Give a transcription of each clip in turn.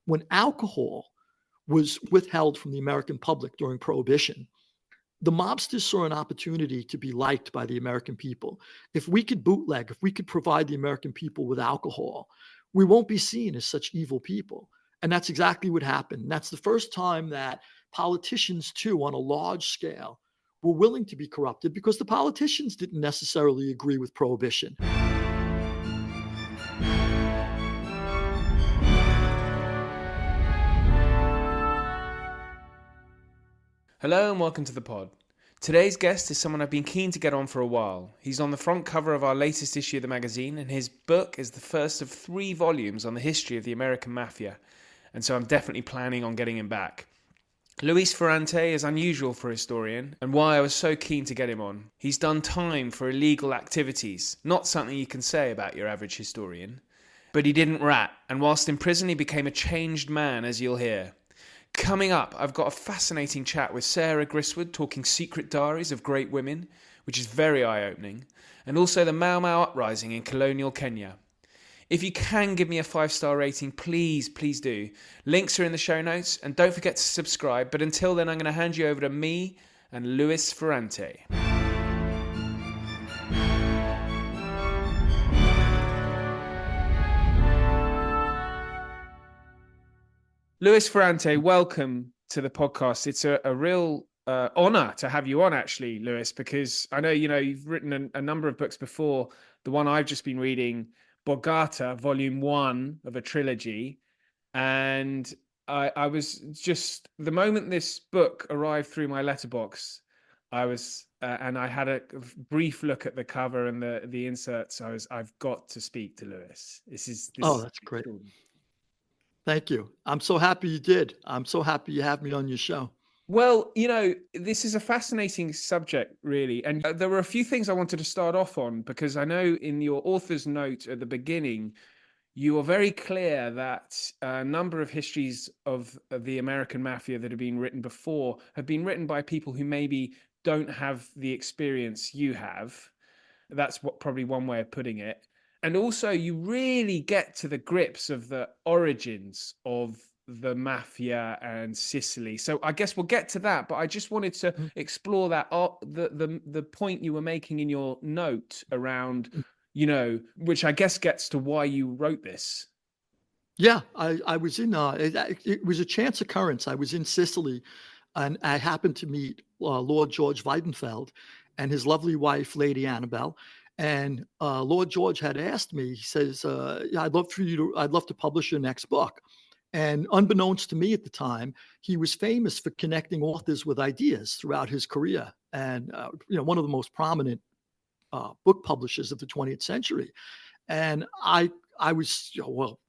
when alcohol was withheld from the American public during Prohibition, the mobsters saw an opportunity to be liked by the American people. If we could bootleg, if we could provide the American people with alcohol, we won't be seen as such evil people. And that's exactly what happened. That's the first time that politicians, too, on a large scale, were willing to be corrupted because the politicians didn't necessarily agree with Prohibition. Hello and welcome to the pod. Today's guest is someone I've been keen to get on for a while. He's on the front cover of our latest issue of the magazine, and his book is the first of 3 volumes on the history of the American Mafia, and so I'm definitely planning on getting him back. Luis Ferrante is unusual for a historian, and why I was so keen to get him on. He's done time for illegal activities, not something you can say about your average historian. But he didn't rat, and whilst in prison he became a changed man, as you'll hear. Coming up, I've got a fascinating chat with Sarah Griswold talking secret diaries of great women, which is very eye-opening, and also the Mau Mau uprising in colonial Kenya. If you can give me a 5-star rating, please do. Links are in the show notes, and don't forget to subscribe. But until then, I'm going to hand you over to me and Luis Ferrante. Luis Ferrante, welcome to the podcast. It's a real honor to have you on, actually, Luis, because I know, you've written a number of books before. The one I've just been reading, Borgata, volume 1 of a trilogy. And I was just, the moment this book arrived through my letterbox, and I had a brief look at the cover and the inserts. I've got to speak to Luis. That's great. Thank you. I'm so happy you did. I'm so happy you have me on your show. Well, this is a fascinating subject, really. And there were a few things I wanted to start off on, because I know in your author's note at the beginning, you are very clear that a number of histories of the American Mafia that have been written before have been written by people who maybe don't have the experience you have. That's probably one way of putting it. And also, you really get to the grips of the origins of the Mafia and Sicily. So I guess we'll get to that, but I just wanted to explore that the point you were making in your note around, which I guess gets to why you wrote this. Yeah, I was in. It was a chance occurrence. I was in Sicily, and I happened to meet Lord George Weidenfeld and his lovely wife, Lady Annabelle. And Lord George had asked me. He says, "I'd love to publish your next book." And unbeknownst to me at the time, he was famous for connecting authors with ideas throughout his career, and one of the most prominent book publishers of the 20th century. And I was, well,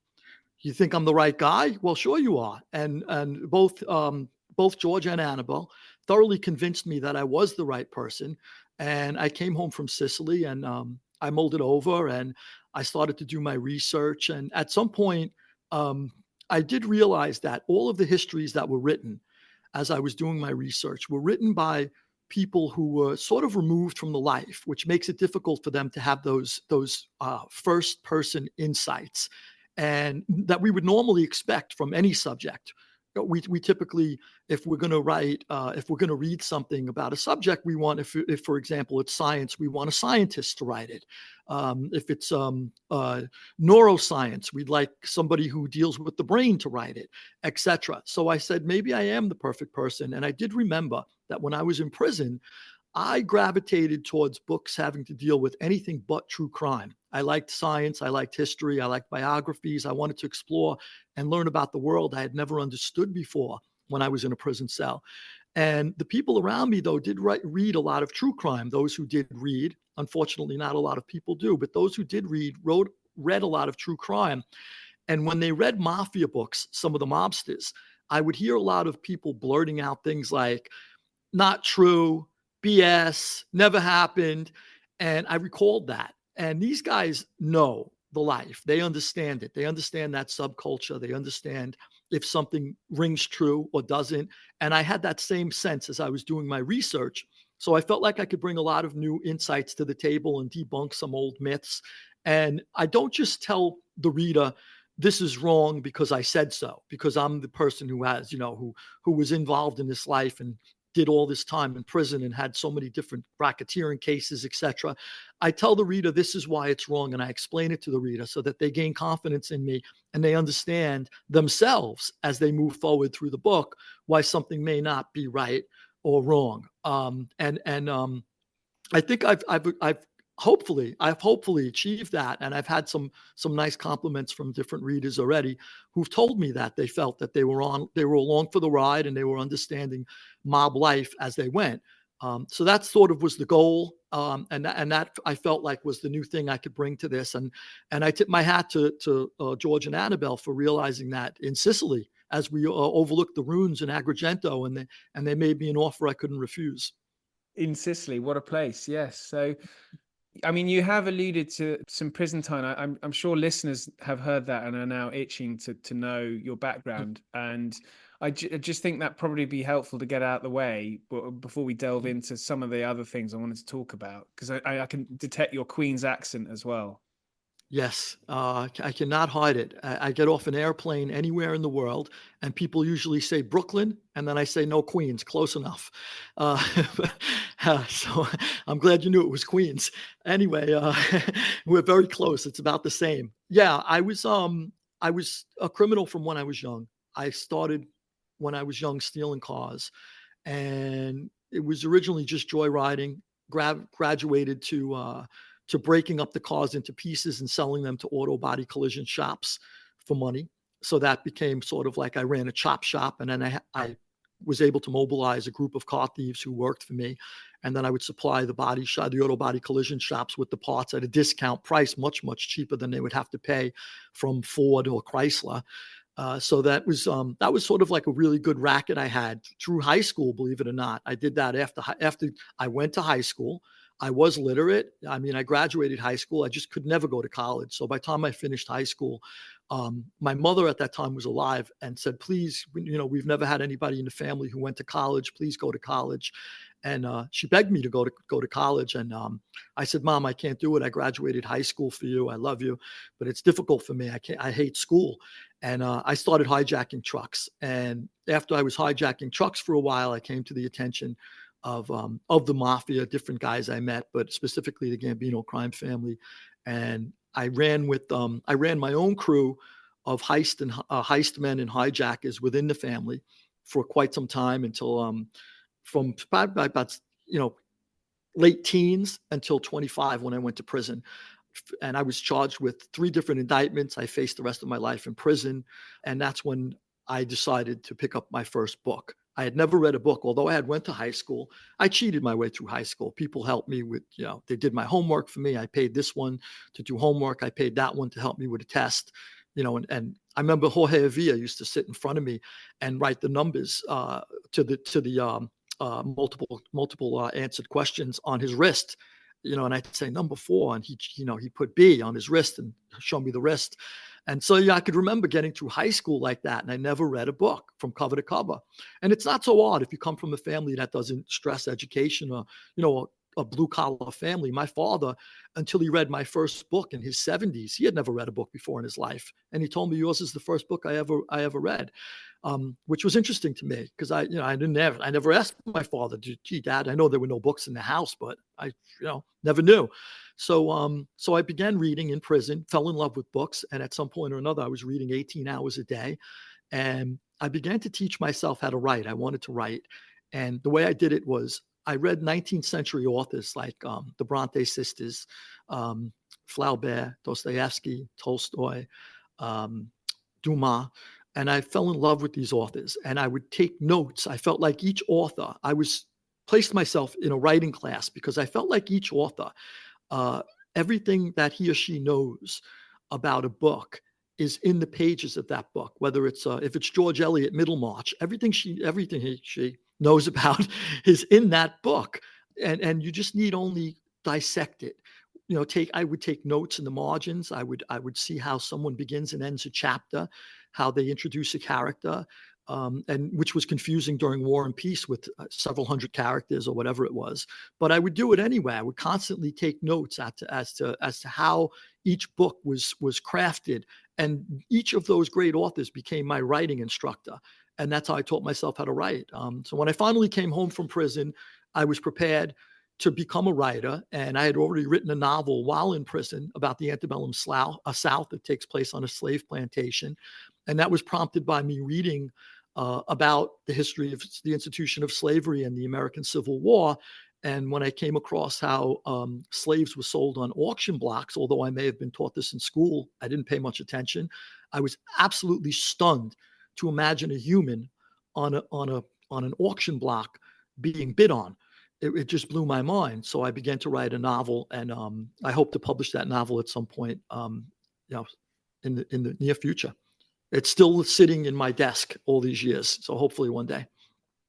you think I'm the right guy? Well, sure you are. And both George and Annabelle thoroughly convinced me that I was the right person. And I came home from Sicily, and I mulled it over, and I started to do my research. And at some point, I did realize that all of the histories that were written as I was doing my research were written by people who were sort of removed from the life, which makes it difficult for them to have those first person insights, and that we would normally expect from any subject. We typically, if we're going to write, if we're going to read something about a subject, we want, if for example it's science, we want a scientist to write it. If it's neuroscience, we'd like somebody who deals with the brain to write it, etc. So I said, maybe I am the perfect person. And I did remember that when I was in prison, I gravitated towards books having to deal with anything but true crime. I liked science, I liked history, I liked biographies. I wanted to explore and learn about the world I had never understood before when I was in a prison cell. And the people around me, though, did read a lot of true crime. Those who did read, unfortunately, not a lot of people do, but those who did read a lot of true crime. And when they read Mafia books, some of the mobsters, I would hear a lot of people blurting out things like, not true, BS, never happened. And I recalled that. And these guys know the life. They understand it. They understand that subculture. They understand if something rings true or doesn't. And I had that same sense as I was doing my research. So I felt like I could bring a lot of new insights to the table and debunk some old myths. And I don't just tell the reader, this is wrong because I said so, because I'm the person who has, who was involved in this life and did all this time in prison and had so many different racketeering cases, etc. I tell the reader this is why it's wrong, and I explain it to the reader so that they gain confidence in me and they understand themselves as they move forward through the book why something may not be right or wrong. And I think I've hopefully achieved that, and I've had some nice compliments from different readers already who've told me that they felt that they were along for the ride and they were understanding mob life as they went. So that sort of was the goal, and that I felt like was the new thing I could bring to this, and I tip my hat to George and Annabelle for realizing that in Sicily as we overlooked the ruins in Agrigento, and they made me an offer I couldn't refuse. In Sicily, what a place! Yes. So, I mean, you have alluded to some prison time. I'm sure listeners have heard that and are now itching to know your background. And I just think that probably be helpful to get out of the way before we delve into some of the other things I wanted to talk about, because I can detect your Queen's accent as well. Yes, I cannot hide it. I get off an airplane anywhere in the world, and people usually say Brooklyn, and then I say no, Queens, close enough. Uh, so I'm glad you knew it was Queens. Anyway, we're very close. It's about the same. Yeah, I was a criminal from when I was young. I started when I was young stealing cars, and it was originally just joyriding. Graduated to breaking up the cars into pieces and selling them to auto body collision shops for money. So that became sort of like I ran a chop shop, and then I was able to mobilize a group of car thieves who worked for me, and then I would supply the auto body collision shops with the parts at a discount price, much cheaper than they would have to pay from Ford or Chrysler. So that was sort of like a really good racket I had through high school. Believe it or not, I did that after I went to high school. I was literate. I mean, I graduated high school. I just could never go to college. So by the time I finished high school, my mother at that time was alive and said, "Please, we've never had anybody in the family who went to college. Please go to college." And she begged me to go to college. And I said, "Mom, I can't do it. I graduated high school for you. I love you, but it's difficult for me. I can't. I hate school." And I started hijacking trucks. And after I was hijacking trucks for a while, I came to the attention of the mafia, different guys I met, but specifically the Gambino crime family. And I ran my own crew of heist men and hijackers within the family for quite some time until from about late teens until 25 when I went to prison. And I was charged with 3 different indictments. I faced the rest of my life in prison. And that's when I decided to pick up my first book. I had never read a book, although I had went to high school. I cheated my way through high school. People helped me with, they did my homework for me. I paid this one to do homework. I paid that one to help me with a test. And I remember Jorge Avila used to sit in front of me and write the numbers to the multiple answered questions on his wrist, and I'd say number 4, and he put B on his wrist and show me the wrist. And so, yeah, I could remember getting through high school like that, and I never read a book from cover to cover. And it's not so odd if you come from a family that doesn't stress education, or a blue collar family. My father, until he read my first book in his 70s, he had never read a book before in his life, and he told me yours is the first book I ever read. Which was interesting to me because I never asked my father, "Gee, Dad, I know there were no books in the house, but I never knew." So I began reading in prison, fell in love with books, and at some point or another, I was reading 18 hours a day, and I began to teach myself how to write. I wanted to write, and the way I did it was I read 19th century authors like the Bronte sisters, um, Flaubert, Dostoevsky, Tolstoy, um, Dumas, and I fell in love with these authors. And I would take notes. I felt like each author, I was placed myself in a writing class because I felt like each author, uh, everything that he or she knows about a book is in the pages of that book. Whether it's if it's George Eliot, Middlemarch, everything she knows about is in that book, and you just need only dissect it. I would take notes in the margins. I would see how someone begins and ends a chapter, how they introduce a character, and which was confusing during War and Peace with several hundred characters or whatever it was. But I would do it anyway. I would constantly take notes as to how each book was crafted And each of those great authors became my writing instructor. And that's how I taught myself how to write. So when I finally came home from prison, I was prepared to become a writer. And I had already written a novel while in prison about the antebellum South that takes place on a slave plantation. And that was prompted by me reading about the history of the institution of slavery and the American Civil War. And when I came across how slaves were sold on auction blocks, although I may have been taught this in school, I didn't pay much attention. I was absolutely stunned to imagine a human on an auction block being bid on. It just blew my mind. So I began to write a novel, and I hope to publish that novel at some point, you know, in the near future. It's still sitting in my desk all these years, so hopefully one day.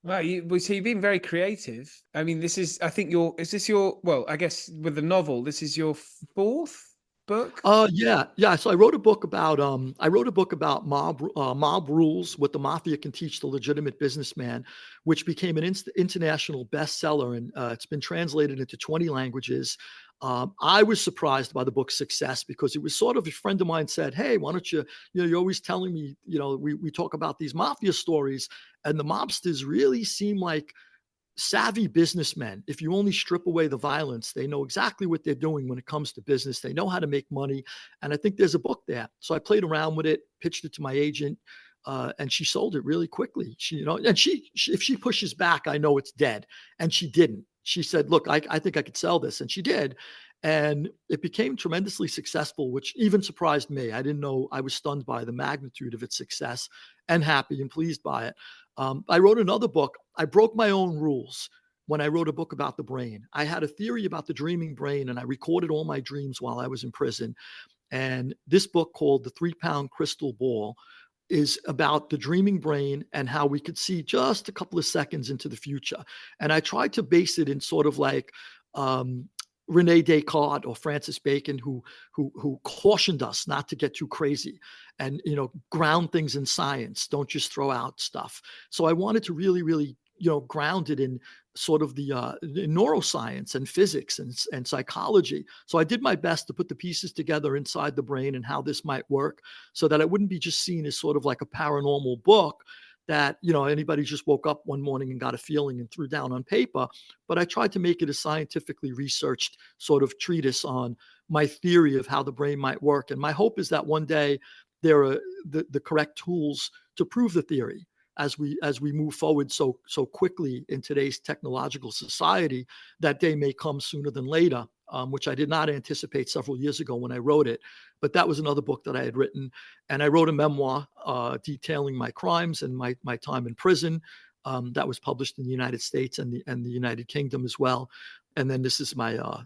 Wow, so you've been very creative. I mean, I think is this your, well, I guess with the novel, this is your fourth book? Yeah. So I wrote a book about mob rules, what the mafia can teach the legitimate businessman, which became an international bestseller, and it's been translated into 20 languages. I was surprised by the book's success because it was sort of, a friend of mine said, "Hey, why don't you're always telling me, we talk about these mafia stories, and the mobsters really seem like savvy businessmen. If you only strip away the violence, they know exactly what they're doing when it comes to business. They know how to make money." And I think there's a book there. So I played around with it, pitched it to my agent, and she sold it really quickly. And if she pushes back, I know it's dead. And she didn't. She said, "Look, I think I could sell this." And she did. And it became tremendously successful, which even surprised me. I didn't know. I was stunned by the magnitude of its success and happy and pleased by it. I wrote another book. I broke my own rules when I wrote a book about the brain. I had a theory about the dreaming brain, and I recorded all my dreams while I was in prison. And this book, called The 3-Pound Crystal Ball, is about the dreaming brain and how we could see just a couple of seconds into the future. And I tried to base it in sort of like um, Rene Descartes or Francis Bacon, who cautioned us not to get too crazy, and ground things in science. Don't just throw out stuff. So I wanted to really, really ground it in sort of the in neuroscience and physics and psychology. So I did my best to put the pieces together inside the brain and how this might work, so that it wouldn't be just seen as sort of like a paranormal book that anybody just woke up one morning and got a feeling and threw down on paper. But I tried to make it a scientifically researched sort of treatise on my theory of how the brain might work. And my hope is that one day there are the correct tools to prove the theory as we move forward so quickly in today's technological society. That day may come sooner than later, which I did not anticipate several years ago when I wrote it. But that was another book that I had written, and I wrote a memoir detailing my crimes and my time in prison. That was published in the United States and the United Kingdom as well. And then this is my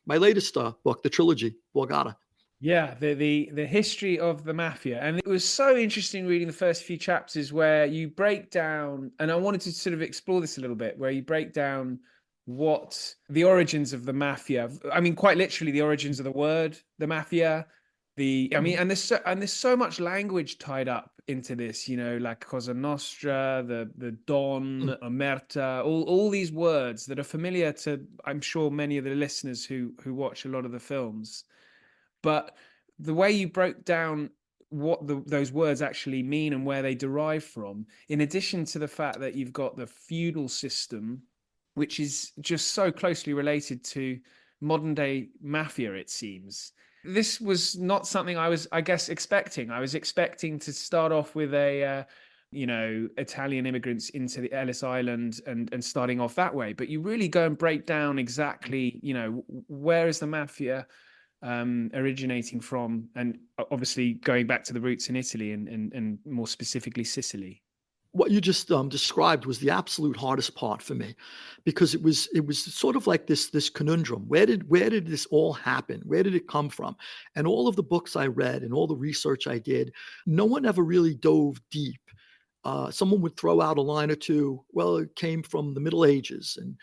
latest book, the trilogy, Borgata. Yeah, the history of the mafia. And it was so interesting reading the first few chapters where you break down, and I wanted to sort of explore this a little bit, where you break down what the origins of the mafia. I mean, quite literally the origins of the word, the mafia. And there's so much language tied up into this, like Cosa Nostra, the Don, Omerta, all these words that are familiar to, I'm sure, many of the listeners who watch a lot of the films. But the way you broke down what those words actually mean and where they derive from, in addition to the fact that you've got the feudal system, which is just so closely related to modern day mafia, it seems. This was not something I was, I guess, expecting. I was expecting to start off with Italian immigrants into the Ellis Island and starting off that way. But you really go and break down exactly, where is the mafia originating from, and obviously going back to the roots in Italy and more specifically Sicily. What you just described was the absolute hardest part for me, because it was sort of like this conundrum. Where did this all happen? Where did it come from? And all of the books I read and all the research I did, no one ever really dove deep. Someone would throw out a line or two. Well, it came from the Middle Ages, and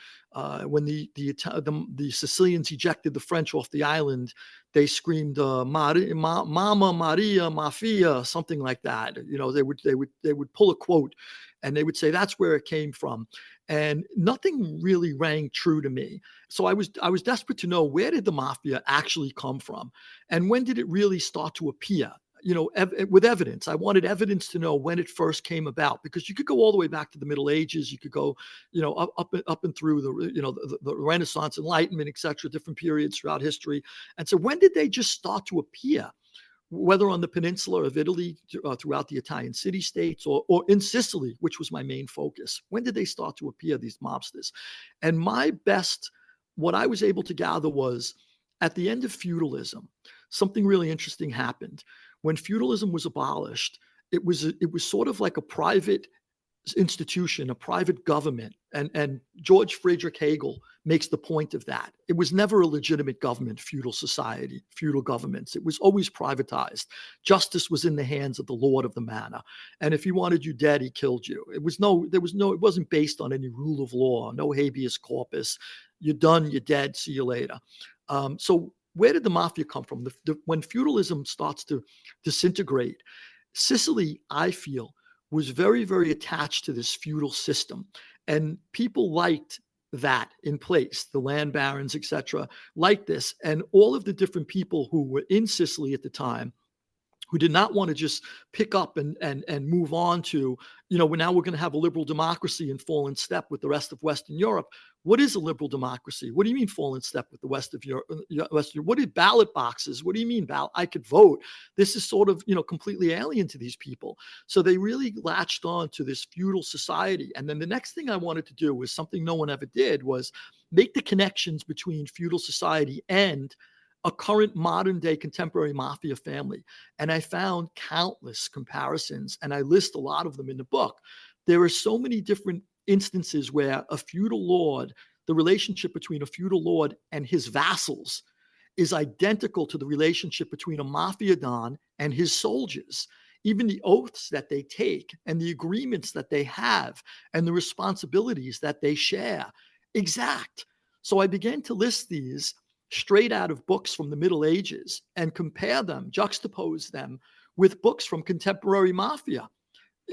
when the Sicilians ejected the French off the island, they screamed "Mama Maria Mafia," something like that. They would pull a quote, and they would say that's where it came from, and nothing really rang true to me. So I was desperate to know, where did the mafia actually come from, and when did it really start to appear? with evidence. I wanted evidence to know when it first came about, because you could go all the way back to the Middle Ages. You could go, up and through the Renaissance, Enlightenment, etc., different periods throughout history. And so when did they just start to appear? Whether on the peninsula of Italy, throughout the Italian city-states, or in Sicily, which was my main focus. When did they start to appear, these mobsters? And what I was able to gather was, at the end of feudalism, something really interesting happened. When feudalism was abolished, it was sort of like a private institution, a private government. And George Friedrich Hegel makes the point of that. It was never a legitimate government, feudal society, feudal governments. It was always privatized. Justice was in the hands of the lord of the manor. And if he wanted you dead, he killed you. It wasn't based on any rule of law, no habeas corpus. You're done, you're dead, see you later. So where did the mafia come from? When feudalism starts to disintegrate, Sicily, I feel, was very, very attached to this feudal system. And people liked that in place. The land barons, etc., liked this. And all of the different people who were in Sicily at the time, who did not want to just pick up and move on to, now we're going to have a liberal democracy and fall in step with the rest of Western Europe. What is a liberal democracy? What do you mean fall in step with the West of Europe? What are ballot boxes? What do you mean I could vote? This is sort of, completely alien to these people. So they really latched on to this feudal society. And then the next thing I wanted to do was something no one ever did, was make the connections between feudal society and a current modern day contemporary mafia family. And I found countless comparisons, and I list a lot of them in the book. There are so many different instances where the relationship between a feudal lord and his vassals is identical to the relationship between a mafia don and his soldiers. Even the oaths that they take and the agreements that they have and the responsibilities that they share, exact. So I began to list these straight out of books from the Middle Ages and compare them, juxtapose them with books from contemporary mafia,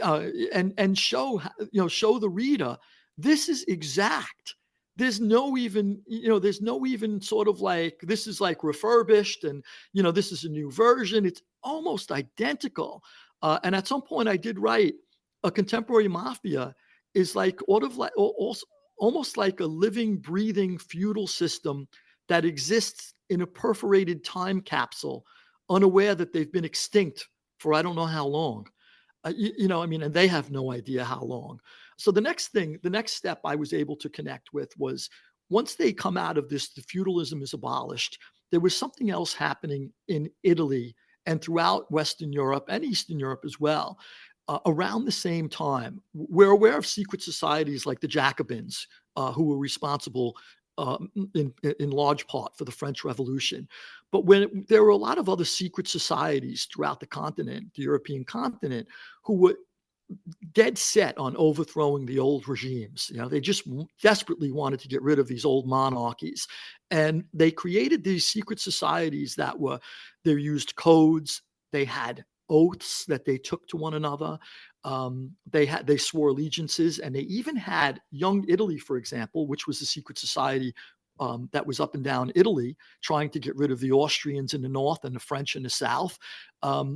and show the reader this is exact. There's no even sort of like this is like refurbished and this is a new version. It's almost identical. And at some point I did write a contemporary mafia is like almost like a living, breathing feudal system that exists in a perforated time capsule, unaware that they've been extinct for I don't know how long. And they have no idea how long. So the next step I was able to connect with was, once they come out of this, the feudalism is abolished, there was something else happening in Italy and throughout Western Europe and Eastern Europe as well. Around the same time, we're aware of secret societies like the Jacobins, who were responsible in large part for the French Revolution. But when there were a lot of other secret societies throughout the continent, the European continent, who were dead set on overthrowing the old regimes. They just desperately wanted to get rid of these old monarchies. And they created these secret societies they used codes, they had oaths that they took to one another. They swore allegiances, and they even had Young Italy, for example, which was a secret society that was up and down Italy, trying to get rid of the Austrians in the north and the French in the south.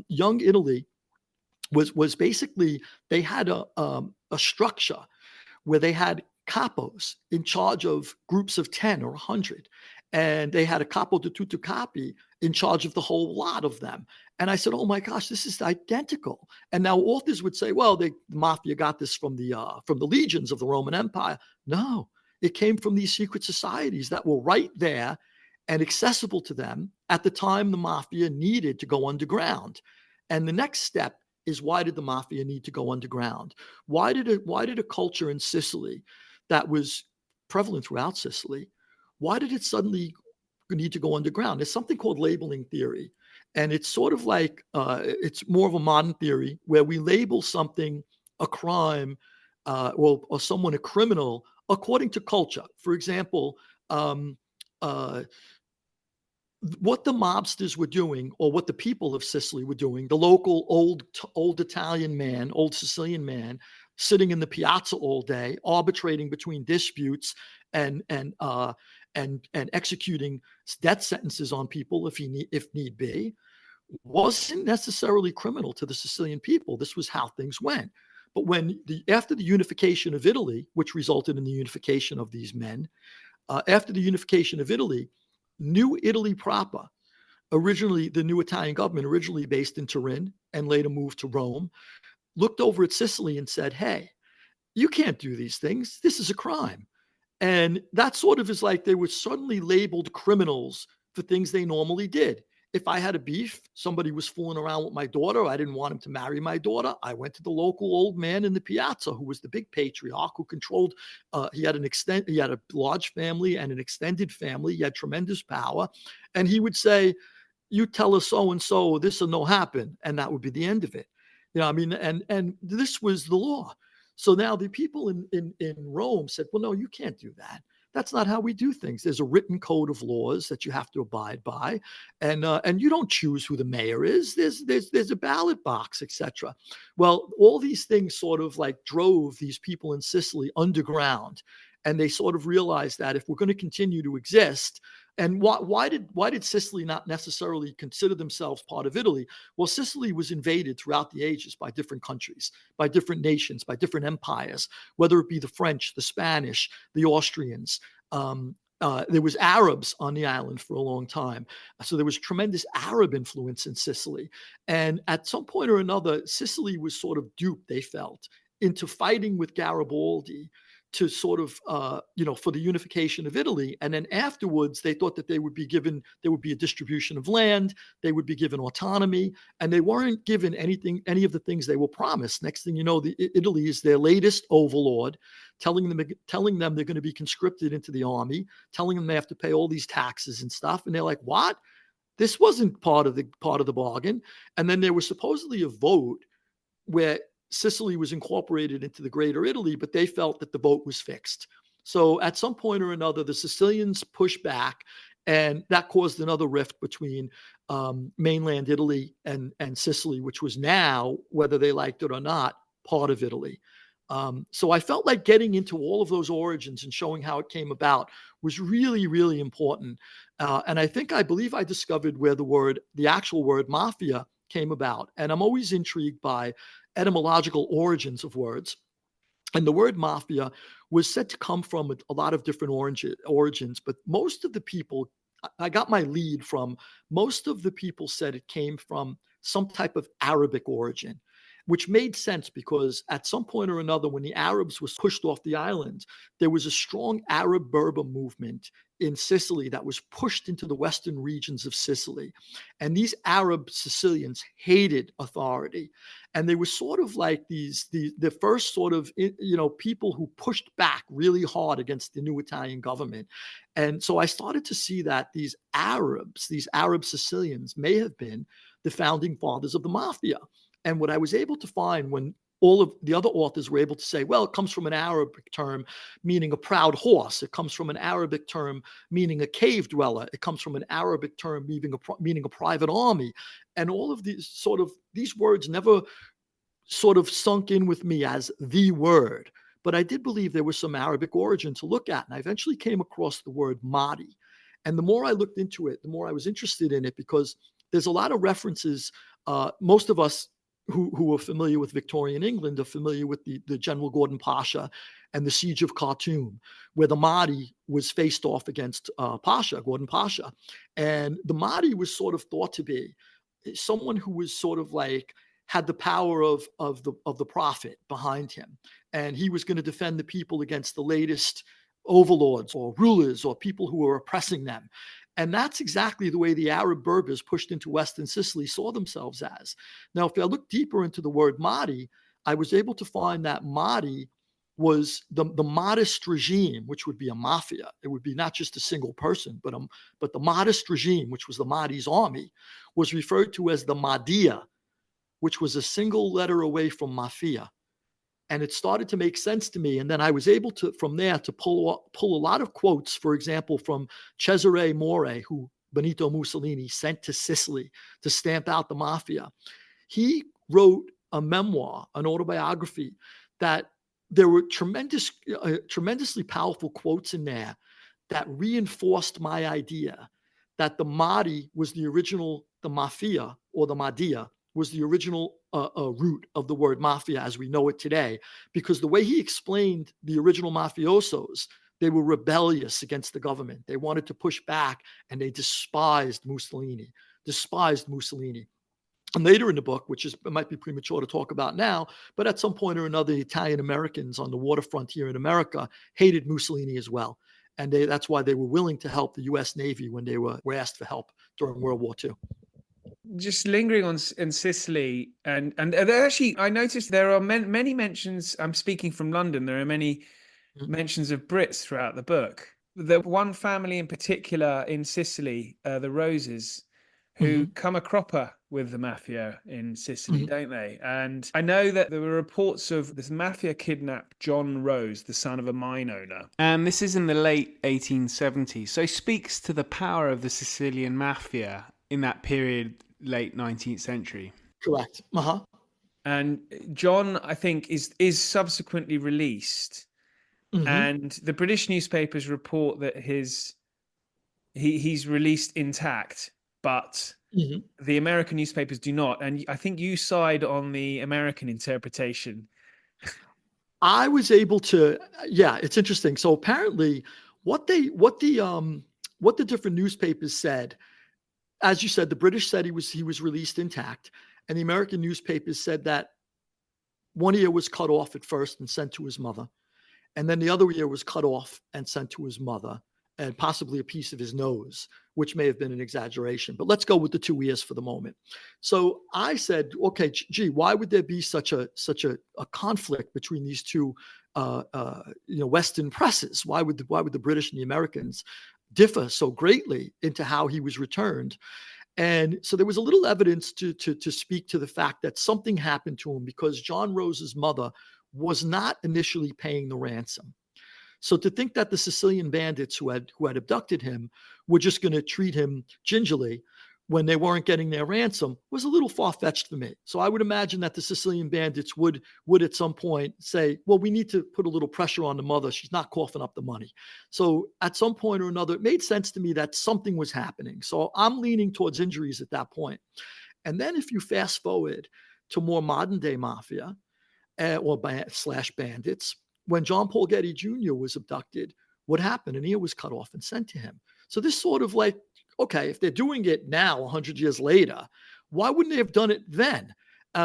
Young Italy was basically, they had a structure where they had capos in charge of groups of 10 or 100. And they had a capo di tutti capi in charge of the whole lot of them. And I said, oh my gosh, this is identical. And now authors would say, well, the mafia got this from the legions of the Roman Empire. No, it came from these secret societies that were right there and accessible to them at the time the mafia needed to go underground. And the next step is, why did the mafia need to go underground? Why did a culture in Sicily that was prevalent throughout Sicily, why did it suddenly need to go underground? There's something called labeling theory. And it's sort of like, it's more of a modern theory where we label something a crime, or someone a criminal according to culture. For example, what the mobsters were doing, or what the people of Sicily were doing, the local old Italian man, old Sicilian man, sitting in the piazza all day, arbitrating between disputes and executing death sentences on people if need be. wasn't necessarily criminal to the Sicilian people. This was how things went. But after the unification of Italy, which resulted in the unification of these men, after the unification of Italy, New Italy proper, originally the new Italian government, originally based in Turin and later moved to Rome, looked over at Sicily and said, hey, you can't do these things. This is a crime. And that sort of is like they were suddenly labeled criminals for things they normally did. If I had a beef, somebody was fooling around with my daughter, I didn't want him to marry my daughter, I went to the local old man in the piazza who was the big patriarch who controlled, he had a large family and an extended family. He had tremendous power. And he would say, you tell us so and so, this will no happen. And that would be the end of it. I mean, and this was the law. So now the people in Rome said, well, no, you can't do that. That's not how we do things. There's a written code of laws that you have to abide by, and you don't choose who the mayor is. There's a ballot box, etc. Well, all these things sort of like drove these people in Sicily underground, and they sort of realized that if we're going to continue to exist, and why did Sicily not necessarily consider themselves part of Italy? Well, Sicily was invaded throughout the ages by different countries, by different nations, by different empires, whether it be the French, the Spanish, the Austrians. There was Arabs on the island for a long time. So there was tremendous Arab influence in Sicily. And at some point or another, Sicily was sort of duped, they felt, into fighting with Garibaldi to sort of, for the unification of Italy. And then afterwards, they thought that there would be a distribution of land, they would be given autonomy, and they weren't given any of the things they were promised. Next thing you know, Italy is their latest overlord, telling them they're going to be conscripted into the army, telling them they have to pay all these taxes and stuff. And they're like, what? This wasn't part of the bargain. And then there was supposedly a vote where Sicily was incorporated into the Greater Italy, but they felt that the vote was fixed. So at some point or another, the Sicilians pushed back, and that caused another rift between mainland Italy and Sicily, which was now, whether they liked it or not, part of Italy. So I felt like getting into all of those origins and showing how it came about was really, really important. And I believe I discovered where the actual word mafia came about. And I'm always intrigued by etymological origins of words. And the word mafia was said to come from a lot of different origins, but most of the people, I got my lead from, most of the people said it came from some type of Arabic origin, which made sense because at some point or another, when the Arabs was pushed off the island, there was a strong Arab Berber movement in Sicily that was pushed into the western regions of Sicily. And these Arab Sicilians hated authority. And they were sort of like the first sort of, people who pushed back really hard against the new Italian government. And so I started to see that these Arab Sicilians may have been the founding fathers of the mafia. And what I was able to find when all of the other authors were able to say, well, it comes from an Arabic term meaning a proud horse. It comes from an Arabic term meaning a cave dweller. It comes from an Arabic term meaning a private army. And all of these words never sort of sunk in with me as the word. But I did believe there was some Arabic origin to look at. And I eventually came across the word Mahdi. And the more I looked into it, the more I was interested in it because there's a lot of references. Most of us who are familiar with Victorian England are familiar with the General Gordon Pasha and the Siege of Khartoum, where the Mahdi was faced off against Gordon Pasha. And the Mahdi was sort of thought to be someone who was sort of like had the power of the prophet behind him. And he was going to defend the people against the latest overlords or rulers or people who were oppressing them. And that's exactly the way the Arab Berbers pushed into Western Sicily saw themselves as. Now, if I look deeper into the word Mahdi, I was able to find that Mahdi was the modest regime, which would be a mafia. It would be not just a single person, but the modest regime, which was the Mahdi's army, was referred to as the Mahdiya, which was a single letter away from Mafia. And it started to make sense to me. And then I was able to, from there, to pull a lot of quotes, for example, from Cesare More, who Benito Mussolini sent to Sicily to stamp out the mafia. He wrote a memoir, an autobiography, that there were tremendously powerful quotes in there that reinforced my idea that the Mahdi was the original the mafia or the madia was the original root of the word mafia as we know it today, because the way he explained the original mafiosos, they were rebellious against the government. They wanted to push back, and they despised Mussolini. And later in the book, which is, it might be premature to talk about now, but at some point or another, the Italian Americans on the waterfront here in America hated Mussolini as well. And that's why they were willing to help the U.S. Navy when they were asked for help during World War II. Just lingering on in Sicily, and actually, I noticed there are many mentions. I'm speaking from London. There are many mentions of Brits throughout the book. The one family in particular in Sicily, the Roses, who come a cropper with the mafia in Sicily, don't they? And I know that there were reports of this mafia kidnapped John Rose, the son of a mine owner. And this is in the late 1870s. So it speaks to the power of the Sicilian mafia in that period, late 19th century. Correct. And John, I think, is subsequently released. And the British newspapers report that he's released intact, but the American newspapers do not. And I think you side on the American interpretation. I was able to, yeah, it's interesting. So apparently what the different newspapers said, as you said, the British said he was released intact, and the American newspapers said that one ear was cut off at first and sent to his mother, and then the other ear was cut off and sent to his mother, and possibly a piece of his nose, which may have been an exaggeration. But let's go with the 2 ears for the moment. So I said, okay, gee, why would there be such a conflict between these two, Western presses? Why would the British and the Americans differ so greatly into how he was returned? And so there was a little evidence to speak to the fact that something happened to him, because John Rose's mother was not initially paying the ransom. So to think that the Sicilian bandits who had abducted him were just going to treat him gingerly when they weren't getting their ransom was a little far-fetched for me. So I would imagine that the Sicilian bandits would at some point say, well, we need to put a little pressure on the mother. She's not coughing up the money. So at some point or another, it made sense to me that something was happening. So I'm leaning towards injuries at that point. And then if you fast forward to more modern day mafia or bandits, when John Paul Getty Jr. was abducted, what happened? An ear was cut off and sent to him. So this sort of like, okay, if they're doing it now, 100 years later, why wouldn't they have done it then?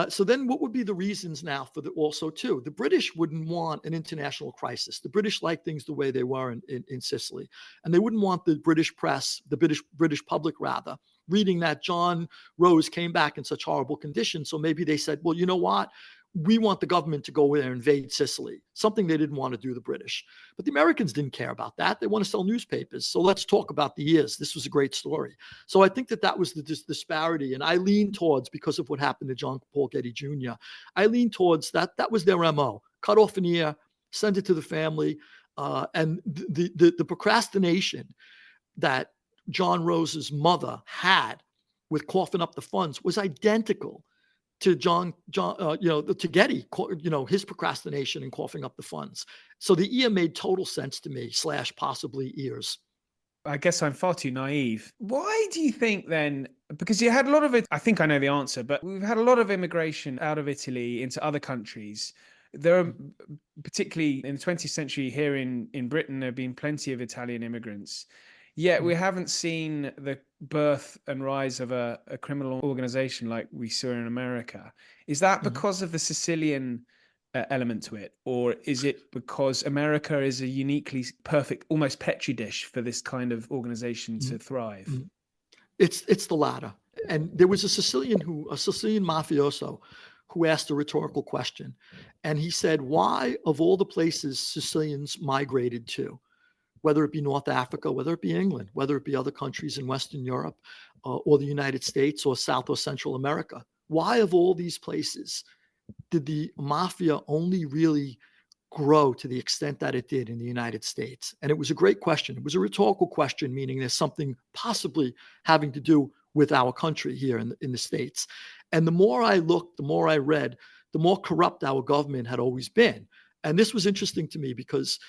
So then what would be the reasons now for also too? The British wouldn't want an international crisis. The British like things the way they were in Sicily. And they wouldn't want the British press, the British public rather, reading that John Rose came back in such horrible conditions. So maybe they said, well, you know what? We want the government to go in and invade Sicily, something they didn't want to do, the British. But the Americans didn't care about that. They want to sell newspapers. So let's talk about the ears. This was a great story. So I think that was the disparity. And I lean towards, because of what happened to John Paul Getty Jr., I lean towards that was their MO. Cut off an ear, send it to the family. And the procrastination that John Rose's mother had with coughing up the funds was identical to to Getty, his procrastination and coughing up the funds. So the ear made total sense to me, / possibly ears. I guess I'm far too naive. Why do you think then? Because you had a lot of it. I think I know the answer, but we've had a lot of immigration out of Italy into other countries. There are, particularly in the 20th century here in Britain, there have been plenty of Italian immigrants. Yet we haven't seen the birth and rise of a criminal organization like we saw in America. Is that because of the Sicilian element to it? Or is it because America is a uniquely perfect, almost petri dish for this kind of organization to thrive? It's the latter. And there was a Sicilian mafioso who asked a rhetorical question. And he said, why, of all the places Sicilians migrated to, whether it be North Africa, whether it be England, whether it be other countries in Western Europe or the United States or South or Central America, why of all these places did the mafia only really grow to the extent that it did in the United States? And it was a great question. It was a rhetorical question, meaning there's something possibly having to do with our country here in the States. And the more I looked, the more I read, the more corrupt our government had always been. And this was interesting to me because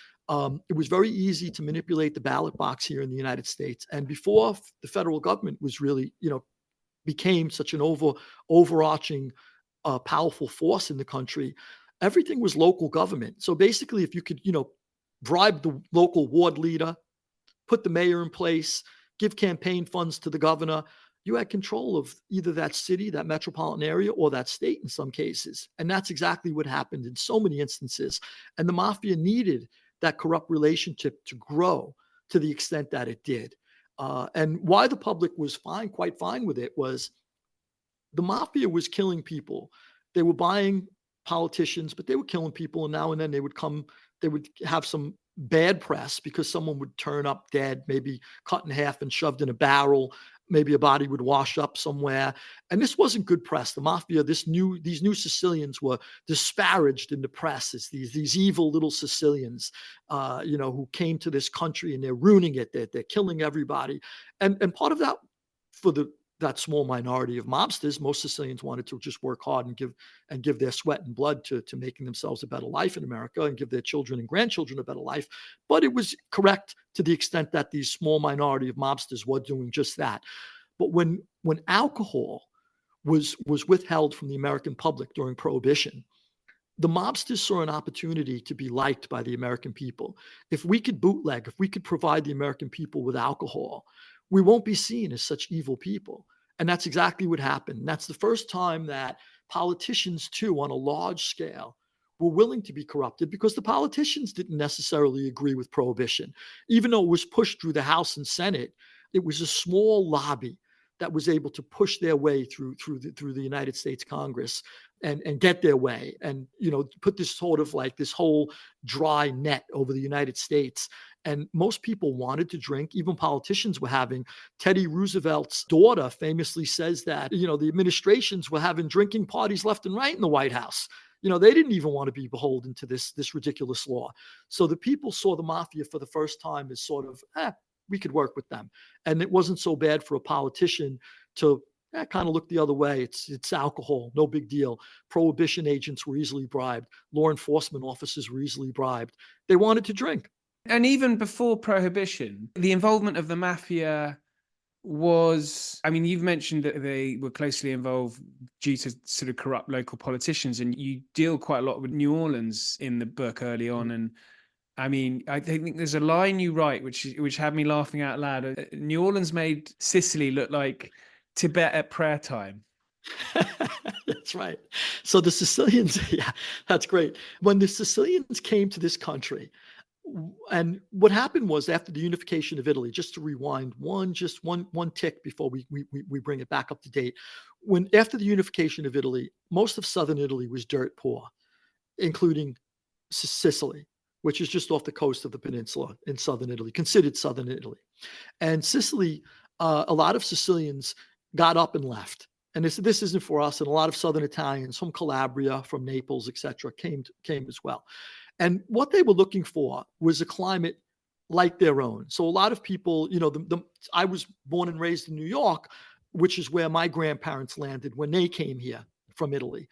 it was very easy to manipulate the ballot box here in the United States. And before the federal government was really, became such an overarching powerful force in the country, everything was local government. So basically, if you could, bribe the local ward leader, put the mayor in place, give campaign funds to the governor, you had control of either that city, that metropolitan area, or that state in some cases. And that's exactly what happened in so many instances. And the mafia needed that corrupt relationship to grow to the extent that it did. And why the public was quite fine with it, was the mafia was killing people. They were buying politicians, but they were killing people. And now and then they would have some bad press because someone would turn up dead, maybe cut in half and shoved in a barrel. Maybe a body would wash up somewhere. And this wasn't good press. The mafia, these new Sicilians were disparaged in the press as these evil little Sicilians, who came to this country and they're ruining it. They're killing everybody. And part of that, for that small minority of mobsters, most Sicilians wanted to just work hard and give their sweat and blood to making themselves a better life in America and give their children and grandchildren a better life. But it was correct to the extent that these small minority of mobsters were doing just that. But when alcohol was withheld from the American public during Prohibition, the mobsters saw an opportunity to be liked by the American people. If we could bootleg, if we could provide the American people with alcohol, we won't be seen as such evil people. And that's exactly what happened. And that's the first time that politicians, too, on a large scale, were willing to be corrupted, because the politicians didn't necessarily agree with Prohibition. Even though it was pushed through the House and Senate, it was a small lobby that was able to push their way through the United States Congress and get their way, and put this sort of like this whole dry net over the United States. And most people wanted to drink. Even politicians were having. Teddy Roosevelt's daughter famously says that the administrations were having drinking parties left and right in the White House. They didn't even want to be beholden to this ridiculous law. So the people saw the mafia for the first time as sort of, we could work with them. And it wasn't so bad for a politician to kind of look the other way. It's alcohol, no big deal. Prohibition agents were easily bribed. Law enforcement officers were easily bribed. They wanted to drink. And even before Prohibition, the involvement of the mafia was, I mean, you've mentioned that they were closely involved due to sort of corrupt local politicians, and you deal quite a lot with New Orleans in the book early on. And I mean, I think there's a line you write which had me laughing out loud. New Orleans made Sicily look like Tibet at prayer time. That's right. So the Sicilians, yeah, that's great. When the Sicilians came to this country, and what happened was, after the unification of Italy, just to rewind one tick before we bring it back up to date. After the unification of Italy, most of southern Italy was dirt poor, including Sicily, which is just off the coast of the peninsula in southern Italy, considered southern Italy. And Sicily, a lot of Sicilians got up and left. And this isn't for us. And a lot of southern Italians from Calabria, from Naples, etc., came as well. And what they were looking for was a climate like their own. So a lot of people, I was born and raised in New York, which is where my grandparents landed when they came here from Italy,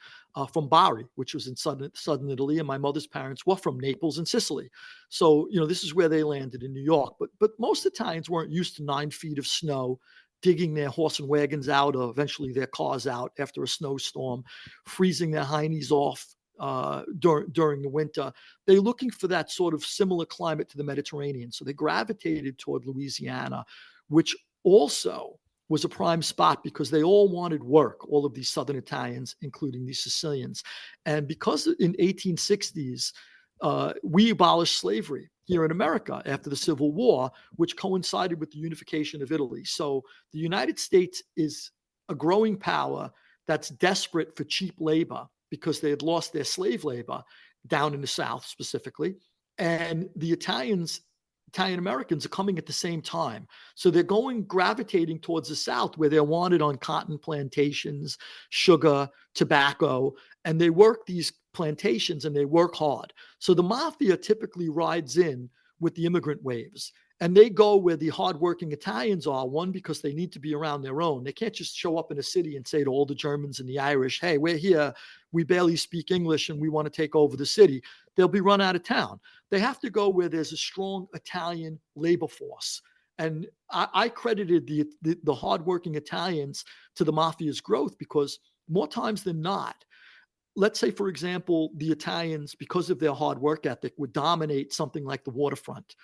from Bari, which was in southern Italy, and my mother's parents were from Naples and Sicily. So this is where they landed in New York. But most Italians weren't used to 9 feet of snow, digging their horse and wagons out, or eventually their cars out after a snowstorm, freezing their heinies off during the winter. They're looking for that sort of similar climate to the Mediterranean. So they gravitated toward Louisiana, which also was a prime spot because they all wanted work, all of these southern Italians, including these Sicilians. And because in 1860s, we abolished slavery here in America after the Civil War, which coincided with the unification of Italy. So the United States is a growing power that's desperate for cheap labor because they had lost their slave labor down in the South specifically. And the Italian Americans are coming at the same time. So they're gravitating towards the South, where they're wanted on cotton plantations, sugar, tobacco, and they work these plantations and they work hard. So the mafia typically rides in with the immigrant waves. And they go where the hardworking Italians are, one, because they need to be around their own. They can't just show up in a city and say to all the Germans and the Irish, hey, we're here, we barely speak English, and we want to take over the city. They'll be run out of town. They have to go where there's a strong Italian labor force. And I credited the hardworking Italians to the mafia's growth because more times than not, let's say, for example, the Italians, because of their hard work ethic, would dominate something like the waterfront.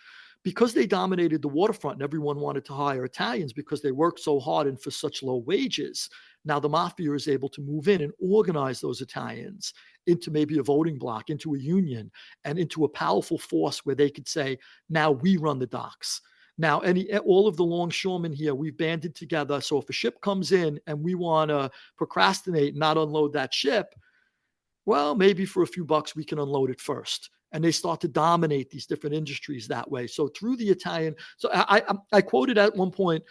Because they dominated the waterfront and everyone wanted to hire Italians because they worked so hard and for such low wages, now the mafia is able to move in and organize those Italians into maybe a voting bloc, into a union, and into a powerful force where they could say, now we run the docks. Now, all of the longshoremen here, we've banded together. So if a ship comes in and we want to procrastinate and not unload that ship, well, maybe for a few bucks we can unload it first. And they start to dominate these different industries that way. So through the Italian, so I quoted at one point,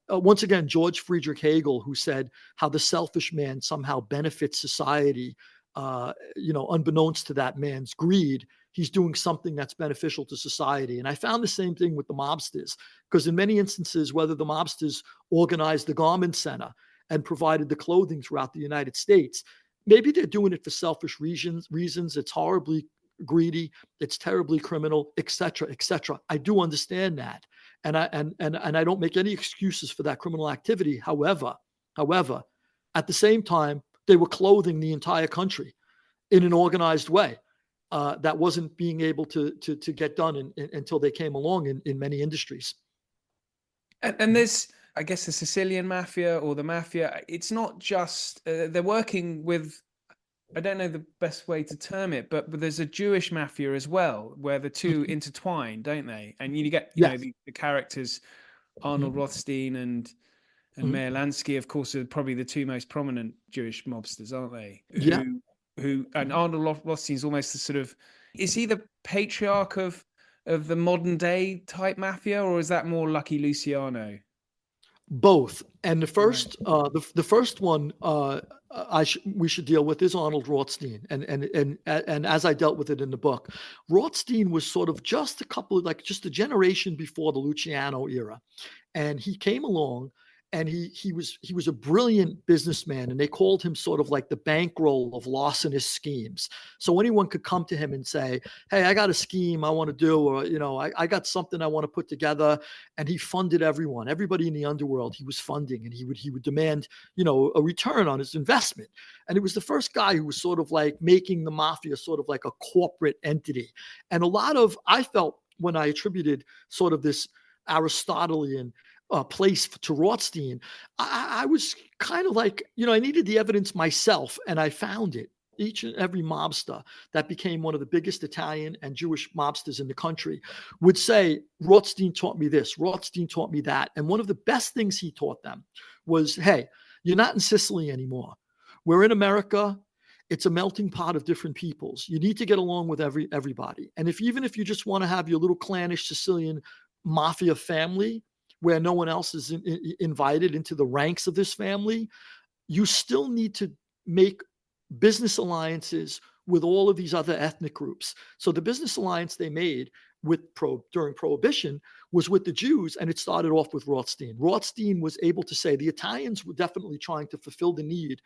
once again, George Friedrich Hegel, who said how the selfish man somehow benefits society, unbeknownst to that man's greed. He's doing something that's beneficial to society. And I found the same thing with the mobsters, because in many instances, whether the mobsters organized the garment center and provided the clothing throughout the United States, maybe they're doing it for selfish reasons. It's horribly greedy. It's terribly criminal, et cetera, et cetera. I do understand that. And I don't make any excuses for that criminal activity. However, at the same time, they were clothing the entire country in an organized way. That wasn't being able to get done until they came along in many industries. And there's, I guess, the Sicilian mafia or the mafia. It's not just they're working with. I don't know the best way to term it, but there's a Jewish mafia as well, where the two intertwine, don't they? And you get, Yes. the characters, Arnold Rothstein and Meyer Lansky, of course, are probably the two most prominent Jewish mobsters, aren't they? Yeah. Who and Arnold Rothstein's almost the sort of, is he the patriarch of the modern day type mafia, or is that more Lucky Luciano? Both. And the first one we should deal with is Arnold Rothstein, and as I dealt with it in the book, Rothstein was sort of just just a generation before the Luciano era, and he came along. And he was a brilliant businessman, and they called him sort of like the bankroll of larcenous schemes. So anyone could come to him and say, "Hey, I got a scheme I want to do, or I got something I want to put together." And he funded everybody in the underworld. He was funding, and he would demand a return on his investment. And it was the first guy who was sort of like making the mafia sort of like a corporate entity. And I felt when I attributed sort of this Aristotelian place to Rothstein, I was kind of like, I needed the evidence myself, and I found it. Each and every mobster that became one of the biggest Italian and Jewish mobsters in the country would say, Rothstein taught me this, Rothstein taught me that. And one of the best things he taught them was, hey, you're not in Sicily anymore. We're in America. It's a melting pot of different peoples. You need to get along with everybody. And even if you just want to have your little clannish Sicilian mafia family, where no one else is invited into the ranks of this family, you still need to make business alliances with all of these other ethnic groups. So the business alliance they made during Prohibition was with the Jews, and it started off with Rothstein. Rothstein was able to say the Italians were definitely trying to fulfill the need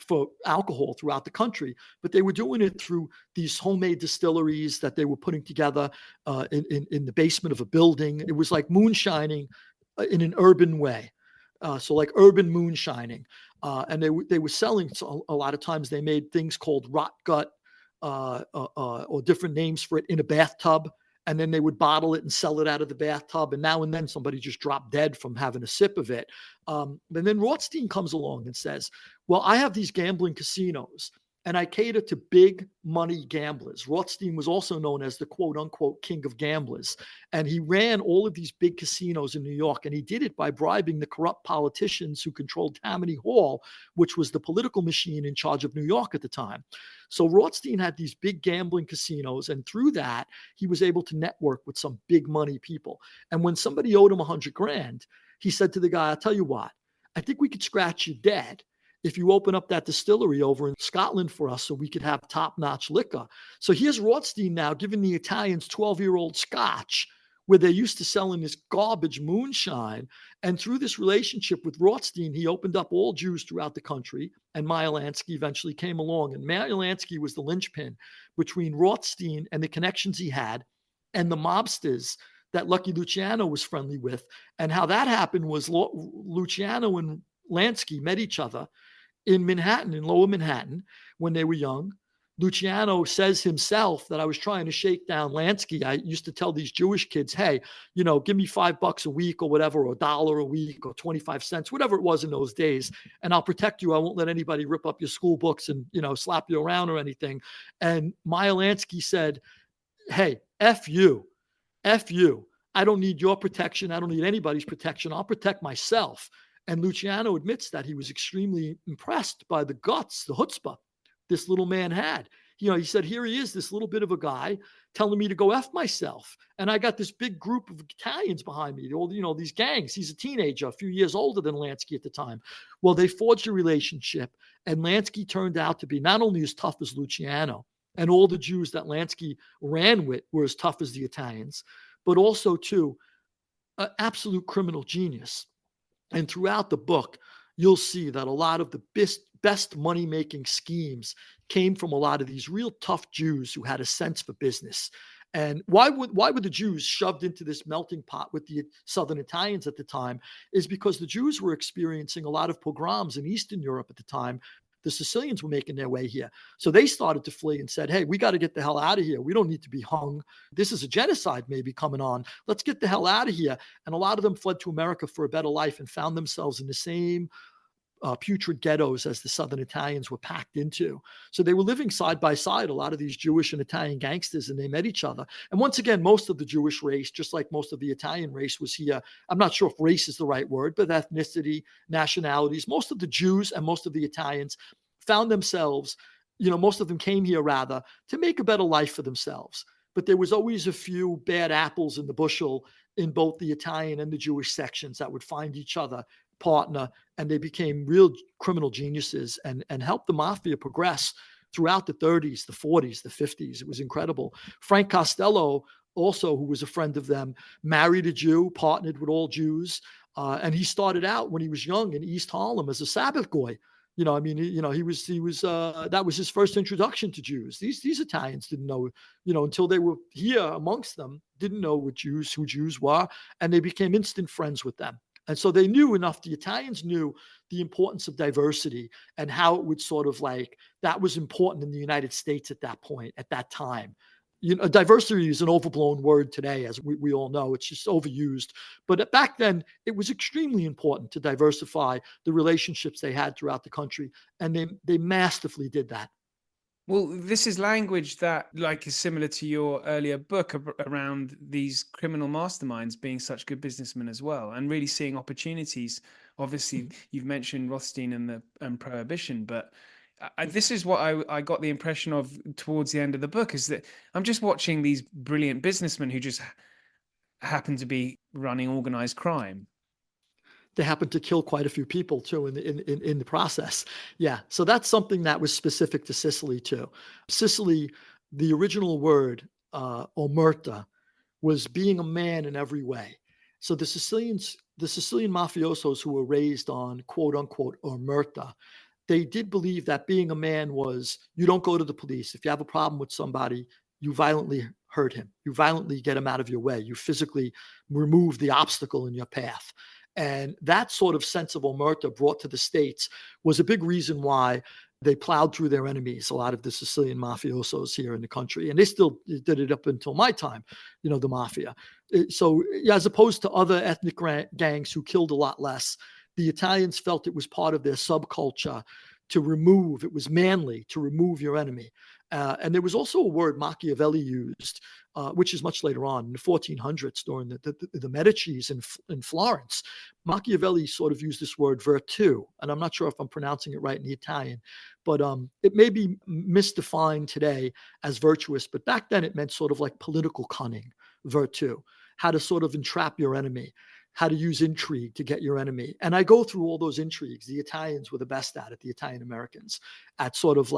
for alcohol throughout the country, but they were doing it through these homemade distilleries that they were putting together in the basement of a building. It was like moonshining in an urban way. So like urban moonshining. And they were selling, so a lot of times they made things called rot gut or different names for it in a bathtub. And then they would bottle it and sell it out of the bathtub. And now and then somebody just dropped dead from having a sip of it. But then Rothstein comes along and says, well, I have these gambling casinos, and I cater to big money gamblers. Rothstein was also known as the quote unquote king of gamblers. And he ran all of these big casinos in New York. And he did it by bribing the corrupt politicians who controlled Tammany Hall, which was the political machine in charge of New York at the time. So Rothstein had these big gambling casinos. And through that, he was able to network with some big money people. And when somebody owed him $100,000, he said to the guy, I'll tell you what, I think we could scratch you dead if you open up that distillery over in Scotland for us so we could have top-notch liquor. So here's Rothstein now giving the Italians 12-year-old scotch where they're used to selling this garbage moonshine. And through this relationship with Rothstein, he opened up all Jews throughout the country, and Meyer Lansky eventually came along. And Meyer Lansky was the linchpin between Rothstein and the connections he had and the mobsters that Lucky Luciano was friendly with. And how that happened was Luciano and Lansky met each other in Manhattan, in Lower Manhattan, when they were young. Luciano says himself that I was trying to shake down Lansky. I used to tell these Jewish kids, hey, give me $5 a week or whatever, or $1 a week or 25 cents, whatever it was in those days. And I'll protect you. I won't let anybody rip up your school books and, slap you around or anything. And Meyer Lansky said, hey, F you, F you. I don't need your protection. I don't need anybody's protection. I'll protect myself. And Luciano admits that he was extremely impressed by the guts, the chutzpah this little man had. He said, here he is, this little bit of a guy telling me to go F myself. And I got this big group of Italians behind me, all, these gangs. He's a teenager, a few years older than Lansky at the time. Well, they forged a relationship, and Lansky turned out to be not only as tough as Luciano, and all the Jews that Lansky ran with were as tough as the Italians, but also, too, an absolute criminal genius. And throughout the book, you'll see that a lot of the best money-making schemes came from a lot of these real tough Jews who had a sense for business. And why were the Jews shoved into this melting pot with the Southern Italians at the time? Is because the Jews were experiencing a lot of pogroms in Eastern Europe at the time. The Sicilians were making their way here. So they started to flee and said, hey, we got to get the hell out of here. We don't need to be hung. This is a genocide maybe coming on. Let's get the hell out of here. And a lot of them fled to America for a better life and found themselves in the same putrid ghettos as the Southern Italians were packed into. So they were living side by side, a lot of these Jewish and Italian gangsters, and they met each other. And once again, most of the Jewish race, just like most of the Italian race, was here. I'm not sure if race is the right word, but ethnicity, nationalities. Most of the Jews and most of the Italians found themselves, most of them came here rather to make a better life for themselves. But there was always a few bad apples in the bushel in both the Italian and the Jewish sections that would find each other, partner, and they became real criminal geniuses and helped the mafia progress throughout the 30s, the 40s, the 50s. It was incredible. Frank Costello, also, who was a friend of them, married a Jew, partnered with all Jews, and he started out when he was young in East Harlem as a Sabbath goy. He was that was his first introduction to Jews. These Italians didn't know, until they were here amongst them, didn't know who Jews were, and they became instant friends with them. And so they knew enough. The Italians knew the importance of diversity and how it would sort of that was important in the United States at that point, at that time. Diversity is an overblown word today, as we all know. It's just overused. But back then, it was extremely important to diversify the relationships they had throughout the country. And they masterfully did that. Well, this is language that is similar to your earlier book around these criminal masterminds being such good businessmen as well, and really seeing opportunities. Obviously, you've mentioned Rothstein and prohibition, but this is what I got the impression of towards the end of the book, is that I'm just watching these brilliant businessmen who just happen to be running organized crime. They happened to kill quite a few people too in the process. Yeah, so that's something that was specific to Sicily too. Sicily, the original word omerta, was being a man in every way. So the Sicilian mafiosos who were raised on quote unquote omerta, they did believe that being a man was, you don't go to the police. If you have a problem with somebody, you violently hurt him. You violently get him out of your way. You physically remove the obstacle in your path. And that sort of sense of omerta brought to the States was a big reason why they plowed through their enemies, a lot of the Sicilian mafiosos here in the country. And they still did it up until my time, the mafia. So as opposed to other ethnic gangs who killed a lot less, the Italians felt it was part of their subculture to remove, it was manly to remove your enemy. And there was also a word Machiavelli used, which is much later on in the 1400s during the Medicis in Florence. Machiavelli sort of used this word virtù, and I'm not sure if I'm pronouncing it right in the Italian, but it may be misdefined today as virtuous, but back then it meant sort of like political cunning, virtù, how to sort of entrap your enemy, how to use intrigue to get your enemy. And I go through all those intrigues. The Italians were the best at it, the Italian Americans, at sort of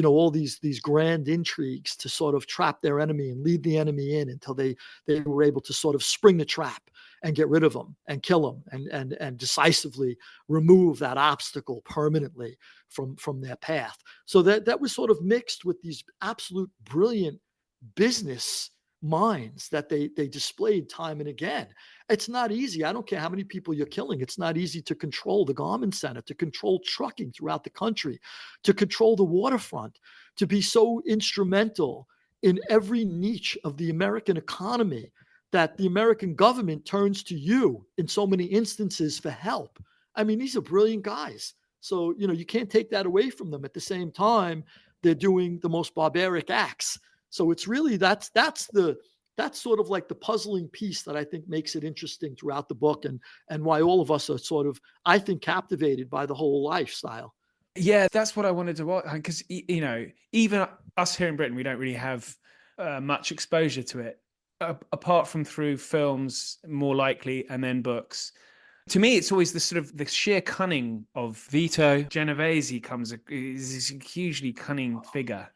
all these grand intrigues to sort of trap their enemy and lead the enemy in until they were able to sort of spring the trap and get rid of them and kill them and decisively remove that obstacle permanently from their path. So that was sort of mixed with these absolute brilliant business minds that they displayed time and again. It's not easy. I don't care how many people you're killing. It's not easy to control the garment center, to control trucking throughout the country, to control the waterfront, to be so instrumental in every niche of the American economy that the American government turns to you in so many instances for help. I mean, these are brilliant guys. So, you can't take that away from them. At the same time, they're doing the most barbaric acts. So it's really that's sort of like the puzzling piece that I think makes it interesting throughout the book, and why all of us are sort of, I think, captivated by the whole lifestyle. Yeah, that's what I wanted to watch, because even us here in Britain, we don't really have much exposure to it, apart from through films, more likely, and then books. To me, it's always the sort of the sheer cunning of Vito Genovese is a hugely cunning figure.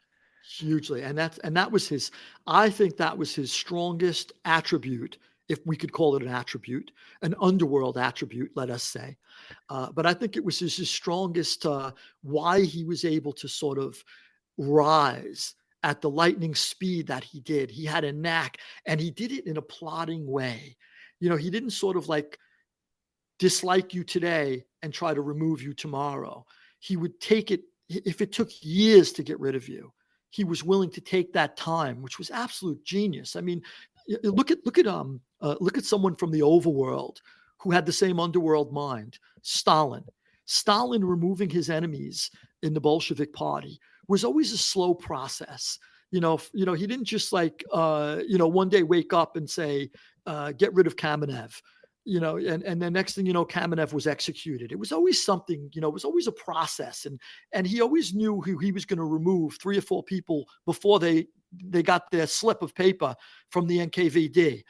Hugely. And that was his, I think that was his strongest attribute, if we could call it an attribute, an underworld attribute, let us say. But I think it was his strongest, why he was able to sort of rise at the lightning speed that he did. He had a knack, and he did it in a plodding way. He didn't sort of like dislike you today and try to remove you tomorrow. He would take it, if it took years to get rid of you, he was willing to take that time, which was absolute genius. I mean, look at someone from the overworld who had the same underworld mind, Stalin. Stalin removing his enemies in the Bolshevik Party was always a slow process. He didn't just like one day wake up and say, get rid of Kamenev. And the next thing you know, Kamenev was executed. It was always something, it was always a process. And he always knew who he was going to remove 3 or 4 people before they got their slip of paper from the NKVD.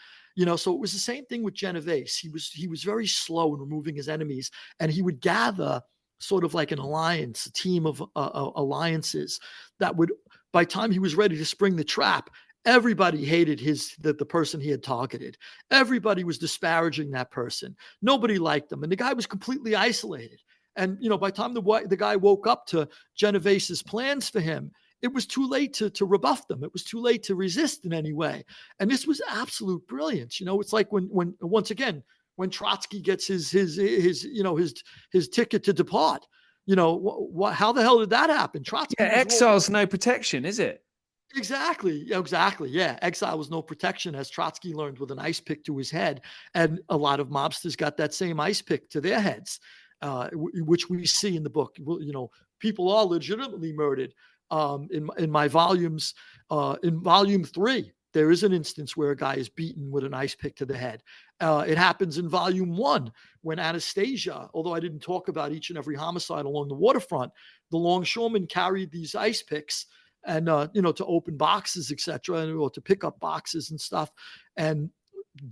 So it was the same thing with Genovese. He was very slow in removing his enemies, and he would gather sort of like an alliance, a team of alliances that would, by the time he was ready to spring the trap, everybody hated the person he had targeted. Everybody was disparaging that person. Nobody liked him, and the guy was completely isolated. And by the time the guy woke up to Genovese's plans for him, it was too late to rebuff them. It was too late to resist in any way. And this was absolute brilliance. It's like when once again, when Trotsky gets his ticket to depart. How the hell did that happen? Trotsky, Yeah, exile's no protection, is it? Exactly. Yeah. Exile was no protection, as Trotsky learned with an ice pick to his head. And a lot of mobsters got that same ice pick to their heads, which we see in the book. People are legitimately murdered. In my volumes, in volume 3, there is an instance where a guy is beaten with an ice pick to the head. It happens in volume 1 when Anastasia, although I didn't talk about each and every homicide along the waterfront, the longshoremen carried these ice picks and to open boxes, etc., or to pick up boxes and stuff, and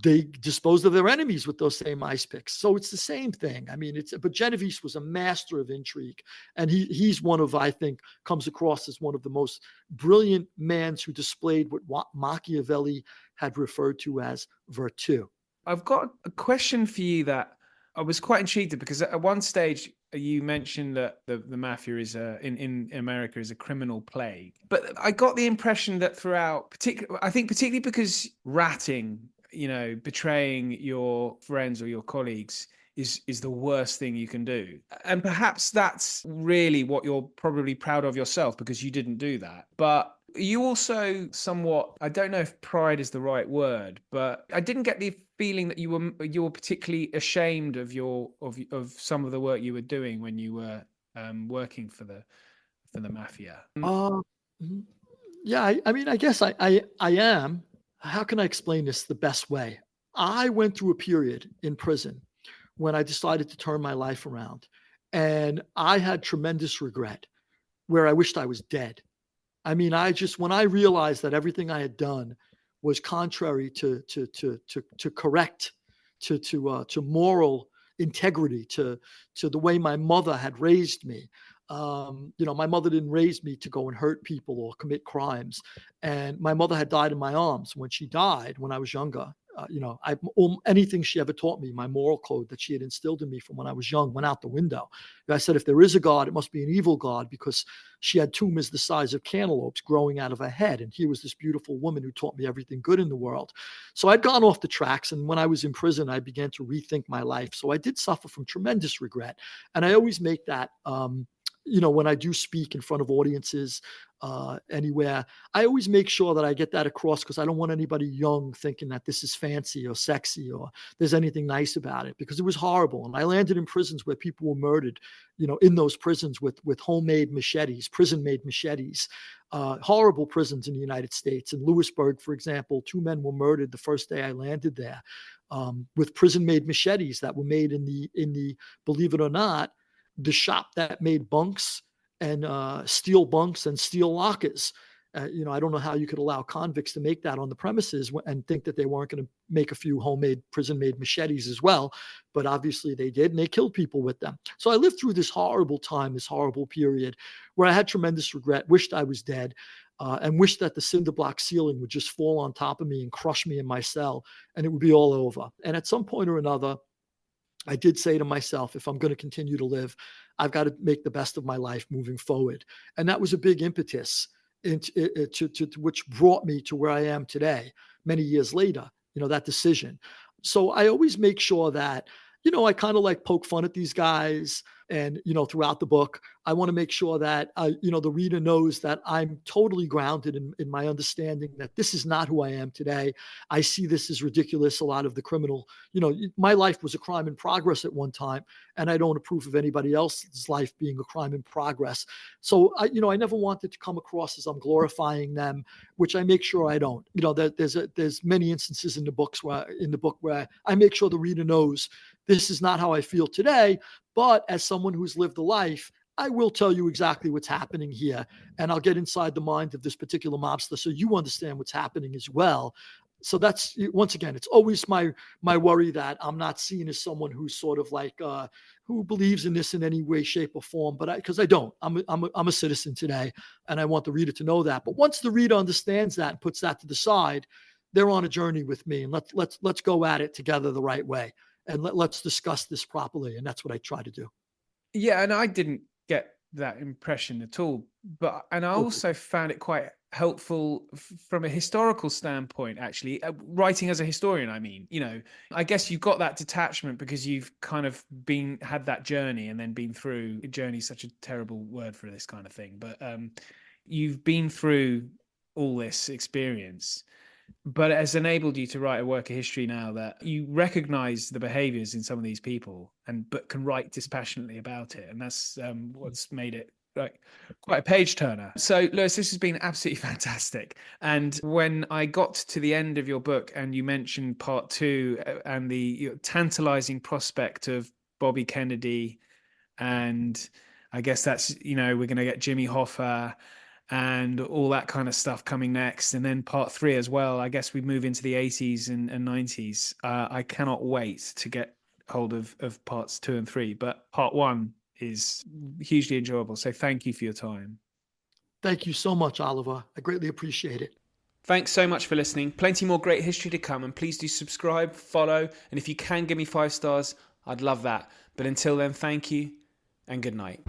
they disposed of their enemies with those same ice picks. So it's the same thing. I mean, but Genovese was a master of intrigue, and he's one of, I think, comes across as one of the most brilliant mans who displayed what Machiavelli had referred to as virtue. I've got a question for you that I was quite intrigued because at one stage you mentioned that the mafia is in America is a criminal plague, but I got the impression that throughout, particularly because ratting, betraying your friends or your colleagues is the worst thing you can do, and perhaps that's really what you're probably proud of yourself because you didn't do that. But you also somewhat, I don't know if pride is the right word, but I didn't get the feeling that you were particularly ashamed of of some of the work you were doing when you were working for the mafia. Yeah, I mean, I guess I am. How can I explain this the best way? I went through a period in prison when I decided to turn my life around, and I had tremendous regret where I wished I was dead. I mean, when I realized that everything I had done was contrary to correct, to moral integrity, to the way my mother had raised me. My mother didn't raise me to go and hurt people or commit crimes, and my mother had died in my arms when she died when I was younger. Anything she ever taught me, my moral code that she had instilled in me from when I was young, went out the window. I said, if there is a God, it must be an evil God, because she had tumors the size of cantaloupes growing out of her head. And here was this beautiful woman who taught me everything good in the world. So I'd gone off the tracks. And when I was in prison, I began to rethink my life. So I did suffer from tremendous regret. And I always make that, when I do speak in front of audiences anywhere, I always make sure that I get that across, because I don't want anybody young thinking that this is fancy or sexy or there's anything nice about it, because it was horrible. And I landed in prisons where people were murdered, in those prisons with homemade machetes, prison-made machetes, horrible prisons in the United States. In Lewisburg, for example, 2 men were murdered the first day I landed there, with prison-made machetes that were made in the, believe it or not, the shop that made bunks and steel bunks and steel lockers. I don't know how you could allow convicts to make that on the premises and think that they weren't going to make a few homemade prison-made machetes as well. But obviously they did, and they killed people with them. So I lived through this horrible time, this horrible period where I had tremendous regret, wished I was dead, and wished that the cinder block ceiling would just fall on top of me and crush me in my cell, and it would be all over. And at some point or another, I did say to myself, if I'm going to continue to live, I've got to make the best of my life moving forward. And that was a big impetus which brought me to where I am today, many years later, that decision. So I always make sure that, I kind of like poke fun at these guys. And, throughout the book, I want to make sure that, the reader knows that I'm totally grounded in my understanding that this is not who I am today. I see this as ridiculous. A lot of the criminal, my life was a crime in progress at one time, and I don't approve of anybody else's life being a crime in progress. So, I never wanted to come across as I'm glorifying them, which I make sure I don't. There's many instances in the book where I make sure the reader knows this is not how I feel today. But as someone who's lived a life, I will tell you exactly what's happening here. And I'll get inside the mind of this particular mobster so you understand what's happening as well. So that's, once again, it's always my worry that I'm not seen as someone who's sort of like, who believes in this in any way, shape, or form. But because I don't, I'm a citizen today, and I want the reader to know that. But once the reader understands that and puts that to the side, they're on a journey with me, and let's go at it together the right way. And let's discuss this properly. And that's what I try to do. Yeah, and I didn't get that impression at all. And I also found it quite helpful from a historical standpoint, actually, writing as a historian. I mean, I guess you've got that detachment because you've kind of had that journey and then been through a journey, such a terrible word for this kind of thing. But you've been through all this experience. But it has enabled you to write a work of history now that you recognize the behaviors in some of these people, but can write dispassionately about it. And that's what's made it like quite a page turner. So, Lewis, this has been absolutely fantastic. And when I got to the end of your book and you mentioned part 2 and the tantalizing prospect of Bobby Kennedy, and I guess that's, we're going to get Jimmy Hoffa and all that kind of stuff coming next. And then part 3 as well. I guess we move into the 80s and 90s. I cannot wait to get hold of parts 2 and 3. But part 1 is hugely enjoyable. So thank you for your time. Thank you so much, Oliver. I greatly appreciate it. Thanks so much for listening. Plenty more great history to come. And please do subscribe, follow. And if you can give me 5 stars, I'd love that. But until then, thank you and good night.